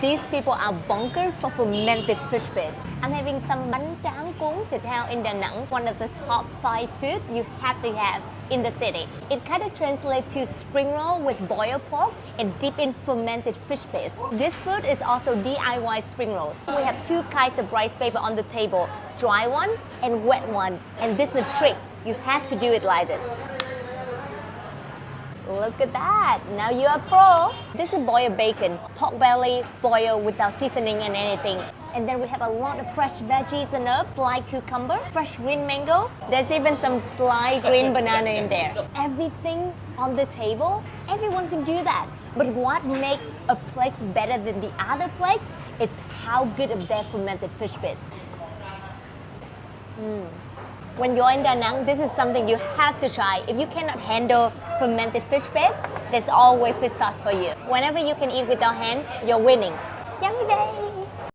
These people are bonkers for fermented fish paste. I'm having some bánh tráng cuốn thịt heo in Da Nang, one of the top 5 food you have to have in the city. It kind of translates to spring roll with boiled pork and deep in fermented fish paste. This food is also DIY spring rolls. We have two kinds of rice paper on the table, dry one and wet one. And this is a trick. You have to do it like this. Look at that, now you are pro. This is boiled bacon, pork belly boiled without seasoning and anything. And then we have a lot of fresh veggies and herbs like cucumber, fresh green mango. There's even some sliced green banana in there. Everything on the table, everyone can do that. But what makes a place better than the other place is how good of their fermented fish paste. When you're in Da Nang, this is something you have to try. If you cannot handle fermented fish paste, there's always fish sauce for you. Whenever you can eat with your hand, you're winning. Yummy day!